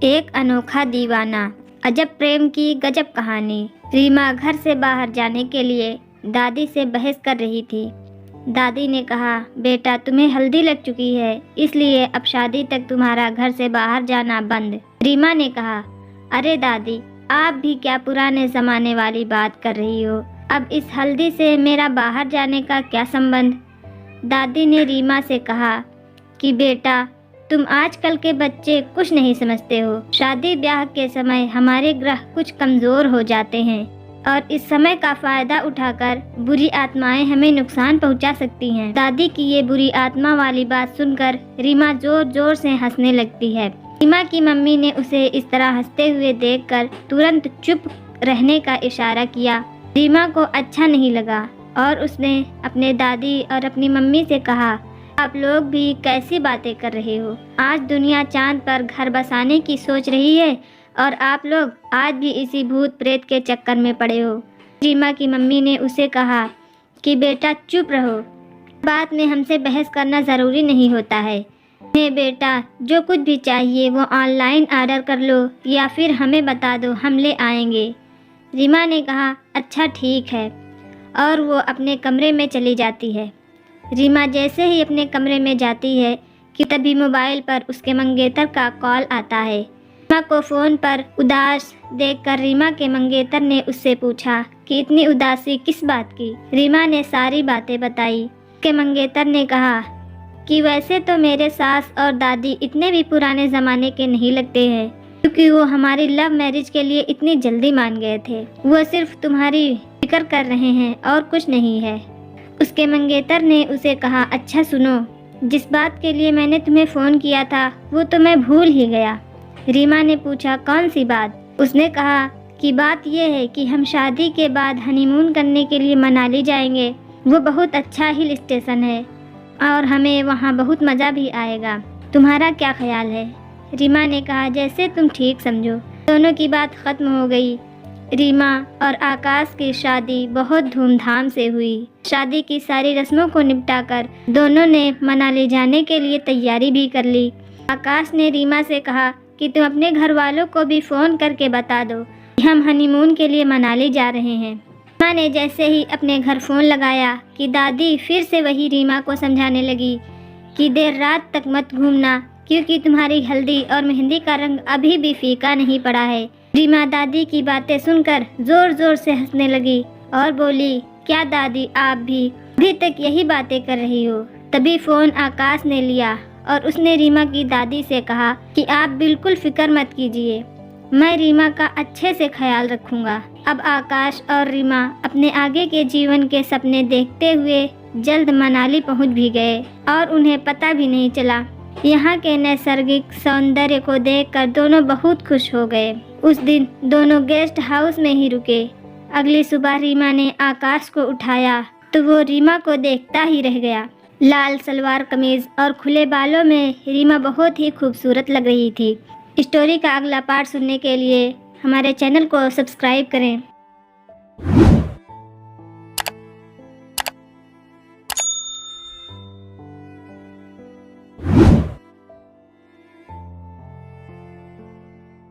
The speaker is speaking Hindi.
एक अनोखा दीवाना, अजब प्रेम की गजब कहानी। रीमा घर से बाहर जाने के लिए दादी से बहस कर रही थी। दादी ने कहा, बेटा तुम्हें हल्दी लग चुकी है, इसलिए अब शादी तक तुम्हारा घर से बाहर जाना बंद। रीमा ने कहा, अरे दादी, आप भी क्या पुराने ज़माने वाली बात कर रही हो। अब इस हल्दी से मेरा बाहर जाने का क्या संबंध। दादी ने रीमा से कहा कि बेटा, तुम आजकल के बच्चे कुछ नहीं समझते हो। शादी ब्याह के समय हमारे ग्रह कुछ कमज़ोर हो जाते हैं और इस समय का फ़ायदा उठाकर बुरी आत्माएं हमें नुकसान पहुंचा सकती हैं। दादी की ये बुरी आत्मा वाली बात सुनकर रीमा जोर जोर से हंसने लगती है। रीमा की मम्मी ने उसे इस तरह हंसते हुए देखकर तुरंत चुप रहने का इशारा किया। रीमा को अच्छा नहीं लगा और उसने अपने दादी और अपनी मम्मी से कहा, आप लोग भी कैसी बातें कर रहे हो। आज दुनिया चांद पर घर बसाने की सोच रही है और आप लोग आज भी इसी भूत प्रेत के चक्कर में पड़े हो। रीमा की मम्मी ने उसे कहा कि बेटा चुप रहो, बात में हमसे बहस करना ज़रूरी नहीं होता है। बेटा, जो कुछ भी चाहिए वो ऑनलाइन ऑर्डर कर लो या फिर हमें बता दो, हम ले आएंगे। रीमा ने कहा, अच्छा ठीक है, और वो अपने कमरे में चली जाती है। रीमा जैसे ही अपने कमरे में जाती है कि तभी मोबाइल पर उसके मंगेतर का कॉल आता है। रीमा को फ़ोन पर उदास देखकर रीमा के मंगेतर ने उससे पूछा कि इतनी उदासी किस बात की। रीमा ने सारी बातें बताई। उसके मंगेतर ने कहा कि वैसे तो मेरे सास और दादी इतने भी पुराने ज़माने के नहीं लगते हैं, क्योंकि वो हमारी लव मैरिज के लिए इतनी जल्दी मान गए थे। वो सिर्फ तुम्हारी फिक्र कर रहे हैं और कुछ नहीं है। उसके मंगेतर ने उसे कहा, अच्छा सुनो, जिस बात के लिए मैंने तुम्हें फ़ोन किया था वो तो मैं भूल ही गया। रीमा ने पूछा, कौन सी बात। उसने कहा कि बात यह है कि हम शादी के बाद हनीमून करने के लिए मनाली जाएंगे। वो बहुत अच्छा हिल स्टेशन है और हमें वहाँ बहुत मज़ा भी आएगा। तुम्हारा क्या ख्याल है। रीमा ने कहा, जैसे तुम ठीक समझो। दोनों की बात ख़त्म हो गई। रीमा और आकाश की शादी बहुत धूमधाम से हुई। शादी की सारी रस्मों को निपटाकर दोनों ने मनाली जाने के लिए तैयारी भी कर ली। आकाश ने रीमा से कहा कि तुम अपने घर वालों को भी फ़ोन करके बता दो कि हम हनीमून के लिए मनाली जा रहे हैं। रीमा ने जैसे ही अपने घर फ़ोन लगाया कि दादी फिर से वही रीमा को समझाने लगी कि देर रात तक मत घूमना, क्योंकि तुम्हारी हल्दी और मेहंदी का रंग अभी भी फीका नहीं पड़ा है। रीमा दादी की बातें सुनकर जोर जोर से हंसने लगी और बोली, क्या दादी, आप भी अभी तक यही बातें कर रही हो। तभी फ़ोन आकाश ने लिया और उसने रीमा की दादी से कहा कि आप बिल्कुल फिक्र मत कीजिए, मैं रीमा का अच्छे से ख्याल रखूँगा। अब आकाश और रीमा अपने आगे के जीवन के सपने देखते हुए जल्द मनाली पहुँच भी गए और उन्हें पता भी नहीं चला। यहाँ के नैसर्गिक सौंदर्य को देखकर दोनों बहुत खुश हो गए। उस दिन दोनों गेस्ट हाउस में ही रुके। अगली सुबह रीमा ने आकाश को उठाया तो वो रीमा को देखता ही रह गया। लाल सलवार कमीज और खुले बालों में रीमा बहुत ही खूबसूरत लग रही थी। स्टोरी का अगला पार्ट सुनने के लिए हमारे चैनल को सब्सक्राइब करें।